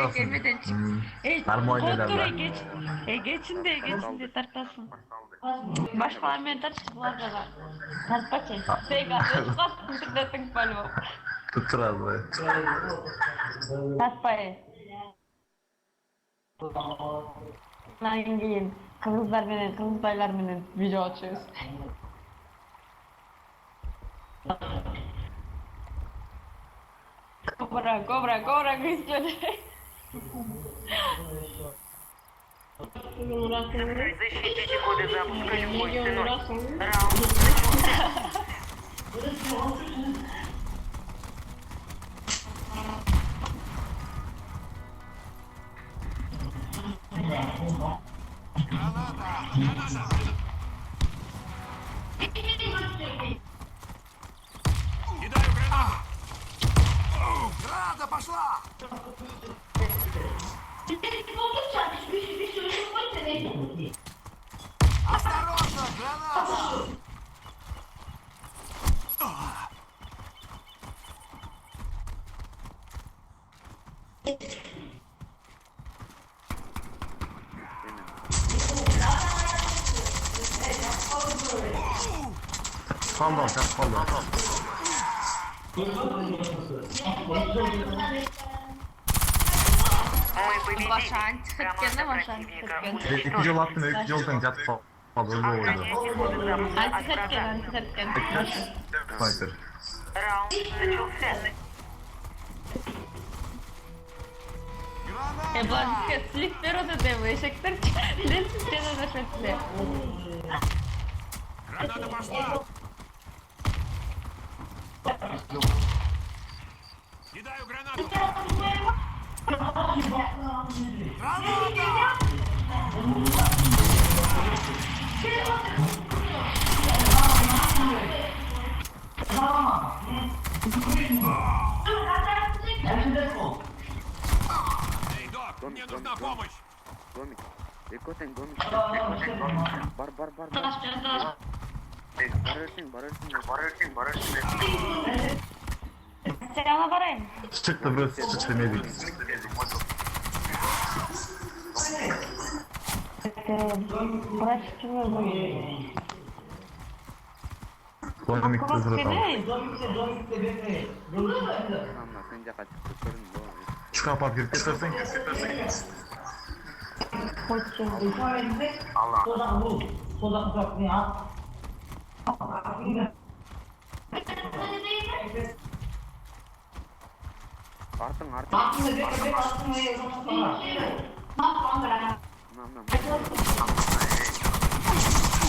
gelmeden çık. Kontrole geç. Geçin de tartasın. Başkalarıyla tartıştılar da. Tartpaçı. Sega, çıkarttın по-любому. Tuttur abi. Tartpayı. Lan giyin. Kız baylar benim video açıyoruz. Кобра, Кристиан. Защитите коды запуска любой ценой. Раунд начался. Кидаю гранату! Граната пошла! Осторожно, граната! Pardon, pardon. Мы победили. Вашан, Команда Вашан, противника İkinci yol attım, ikinci yoldan yatıp kaldı, öyle oldu. Охраняйте коды запуска от врага. Антисепткен. Sniper. Раунд начался. Бланка, слив вперед и сектор. Лес стены зашли. Граната пошла! Кидаю гранату! Граната! Эй, док, мне нужна помощь! Гомик. Рикотен, гомик. Бар. Барышин. Сериала Барен. Çıktı burası, çıktı medik. Komik kızı kaldı. Tamam, sence kaç kırın bu. Şu kapat girip getirsin. Артың.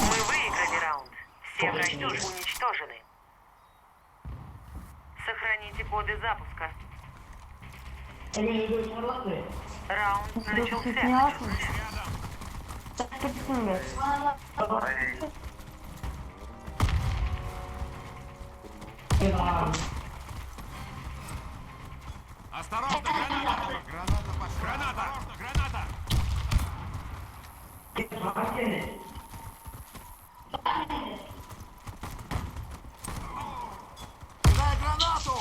Мы выиграли раунд. Все враги уничтожены. Сохраните коды запуска. Раунд начался. Осторожно, граната! Граната пошла! Граната! Кидай гранату!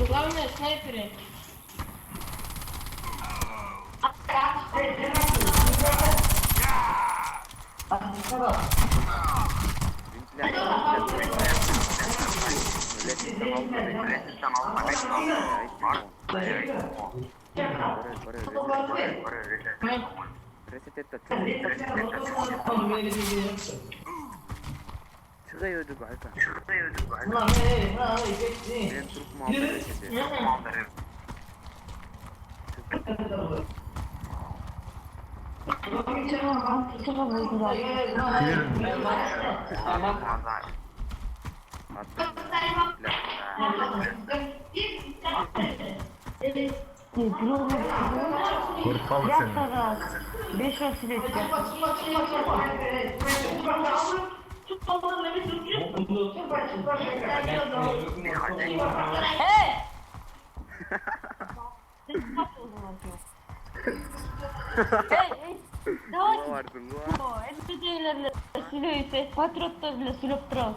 Главное снайперы. Çıkıyor galiba. Benim Türk muhabbeti. Kork kaldı senin. 5 василетка. Эй! Эй, давайте. Это делали Силюйте, патротто для Силюптро.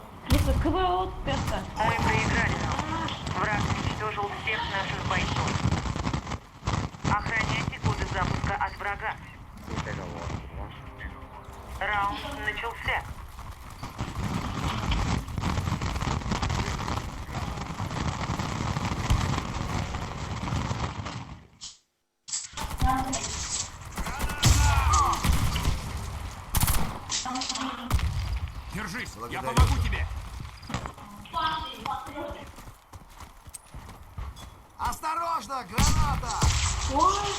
КВО от 5. Мы проиграли раунд. Враг уничтожил всех наших бойцов. Раунд начался. Держись, я Благодарю. помогу тебе. Осторожно, граната!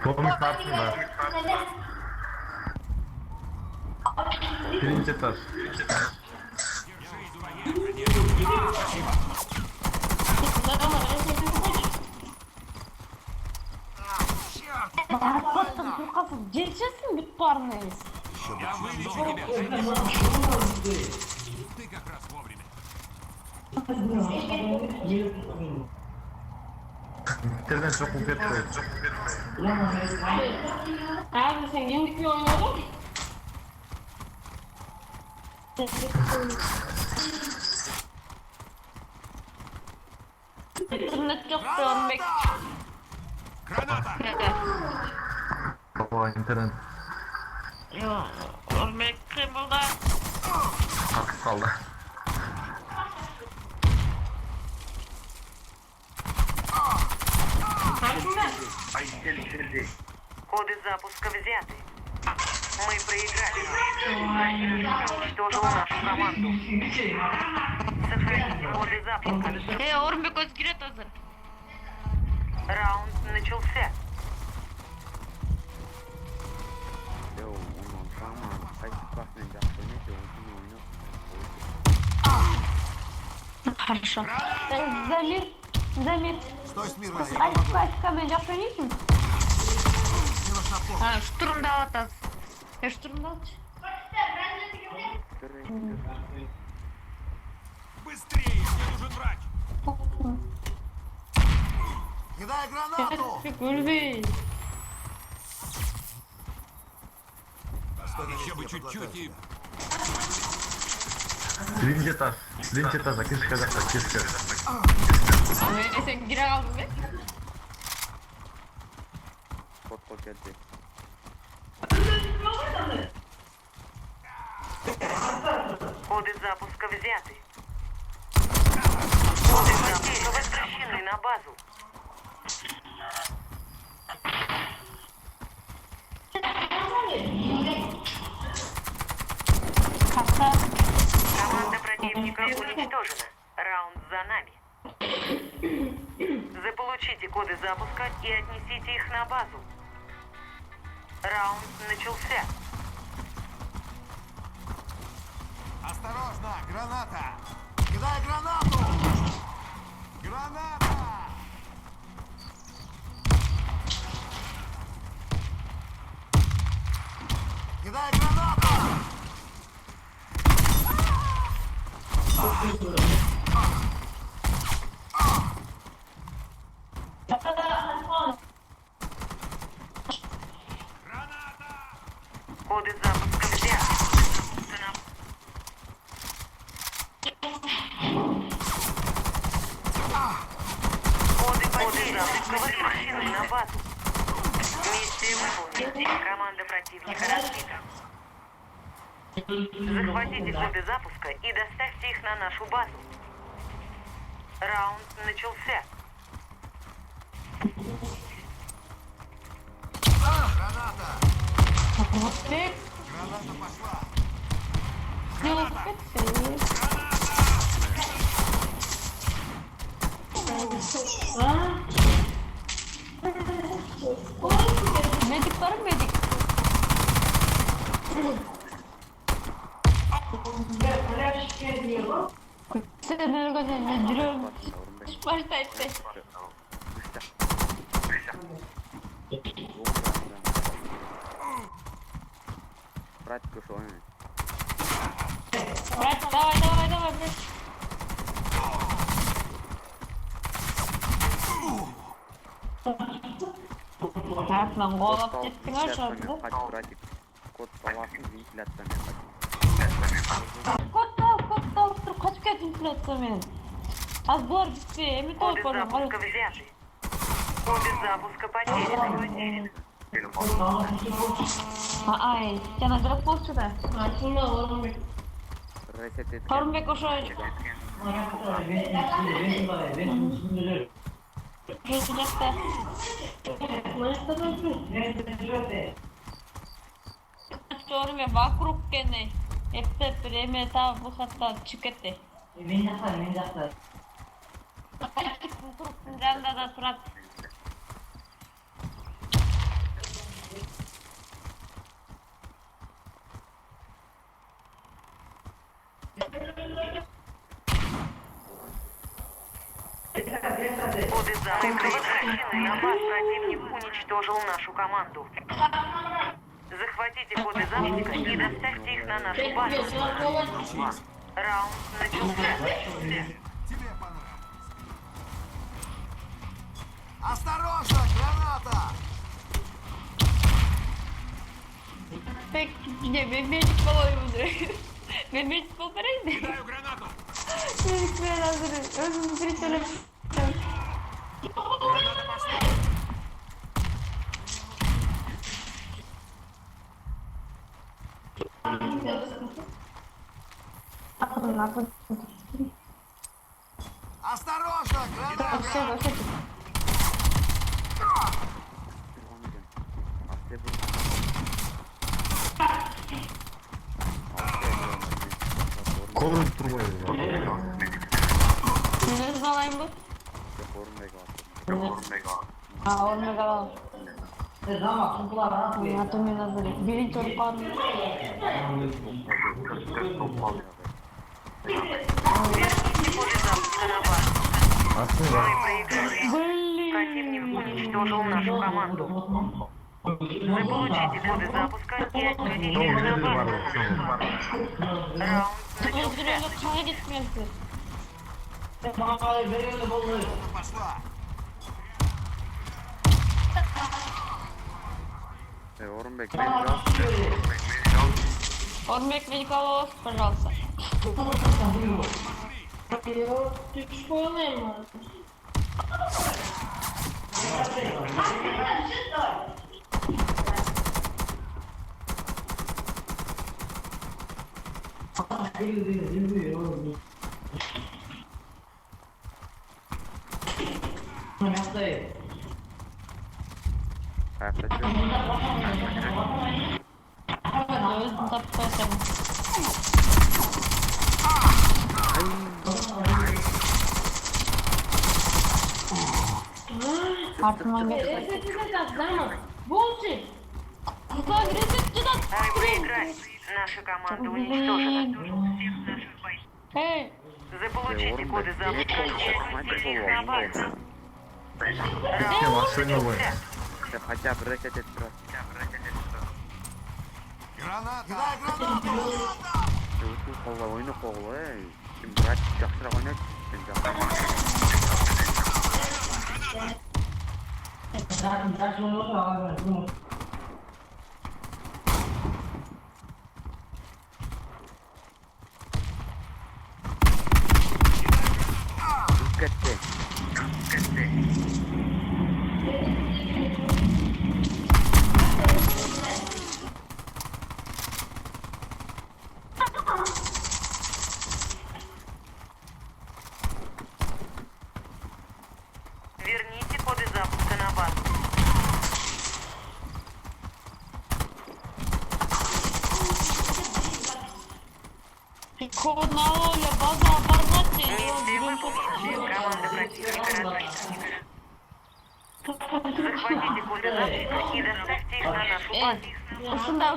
Komik karşında. Birinci taş. Держись, военный. Спасибо. Atlattım Turkas'ı. Geçersin bir parmayız. Я вылечу тебя. Ты как раз вовремя. Biterden çok ufet koy. Abi sen yendik bir oynadın. İnternet yok görmek. Граната! Baba internet Yok, görmek kıyımda. haksız kaldı. Коды запуска взяты. Мы проиграли. Уничтожил нашу команду. Сохраните коды запуска. Орбик özgüret hazır. Раунд начался. Yo, onu tamam. Kaçıp basmayın. Yaptı ne ki? Onu oynuyor. Хорошо. Замир. Стой смирно, я Альфа, ben yapayım mı? мне нужна помощь. Ha, штурмда ataz. Штурмда at. Быстрее, мне нужен врач. Кидай гранату! Ölmeyin. Еще бы чуть-чуть и... Birinci taş. Birinci taş. Keşke de keşke. Sen gire kaldın be. Kod geldi. Коды запуска взяты. Коды запуска возвращены на базу. Команда противника уничтожена. Раунд за нами. Заполучите коды запуска и отнесите их на базу. Раунд начался. Осторожно, граната! Кидай гранату! Граната! Кидай гранату! Коды запуска взяты. Коды запуска возвращены на базу. Миссия выполнена. Команда противника разбита. Захватите коды запуска и доставьте их на нашу базу. Раунд начался. Граната! Ты Граната пошла! не успеешь. Medik var mı medik? Senin gözünü duruyorum. Başta etti. Брать кушоны. Брат, давай, брат. Так, lan kovalap gittin aşağıda. Kaç bırakıp kod palasın ventilasyonu kaç. Kod da kaçıp geldin inflasyon. Az bu var bitti. Emin ol Коды konuğum. запуска взяты. Коды запуска потеряны. Ай, жана дроп болчу да. Reset et. Орунбек ошо жакта. Орунбек вокруг кene. Эптеп эме таап бухаттан чыгып кетти. Мен жакта. Туруптун жанында да турат. Коды запуска возвращены. Напад противник уничтожил нашу команду. Захватите коды запуска и доставьте их на нашу базу. Раунд начался. Тебе понравится. Осторожно, граната! Pek memecik balıyımdır. Memecik bal paraydı. Кидаю гранату! Ben hazırım. Özümü bir söyle. Граната пошла! Осторожно, граната! Kovrun turbayı. Ne alayım bu? Ormaya kalalım. Atımın hazırım. Birinci olup aldım. Верните коды запуска на базу. Aslında Мы проиграли. Противник уничтожил нашу команду. Заполучите коды запуска и отведите их на базу. Раунд начался. Öldürüyordu. Kaya gitmiyordu. Пошла! Орунбек, Ормек Великолов, пожалуйста. Özüm tapıp koysam. Артыма кетти. Куда грызет туда? Мы проиграли. Наша команда уничтожена. Всех наших бойцов. Эй, Заполучите коды запуска и отведите их на базу. Kim aslında хотя бы reset et biraz. Граната! Кидай гранату! Өту қолға ойны қолы, кім брат жақсырақ ойнайды, сен жақсырақ. Кетті. Верните коды запуска на базу. kod naloga baza оборвать. Миссия выполнена. Команда противника разбита. Захватите коды запуска и доставьте их на нашу базу. Ушундай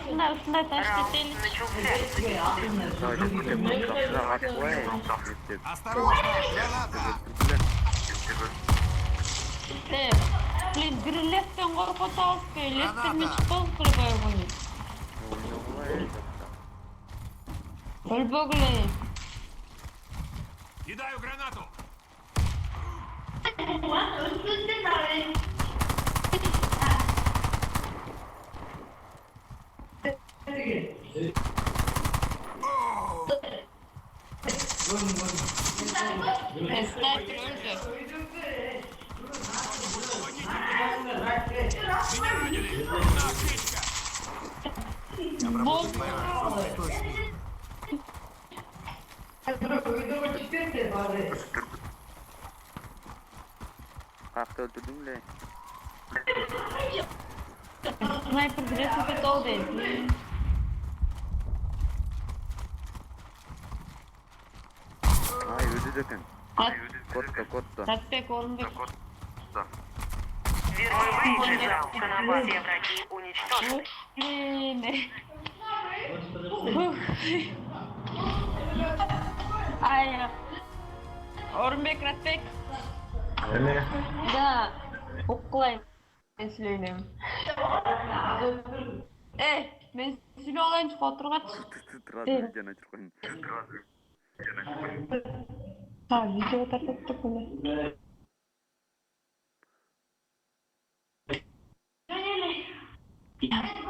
ташкент Раунд элич. начался. Sadece burada bu жақсырақ атқылай. Осторожно, граната! Блин, грилеттен коркута алыспай, леттермен чыкпалып кырбай койду. Oyunu қолай. Өлбөгүлө. Кидаю гранату! Снайпер öldü. Бол. Kalktı öldürdün bile. Снайпер грязный петол değil. Ay öldü dökün. At. Котто. Tatbek oğlum bek. Верный выиграл. На базе враги уничтожены. Ne? Ay. Orunbek Ratbek. Hele. Да. Okulayım. Ben söyleyeyim. Ben size olayım fotoğrafı Тратный жана чуркан. Ha, video tartıştık mı? Ya.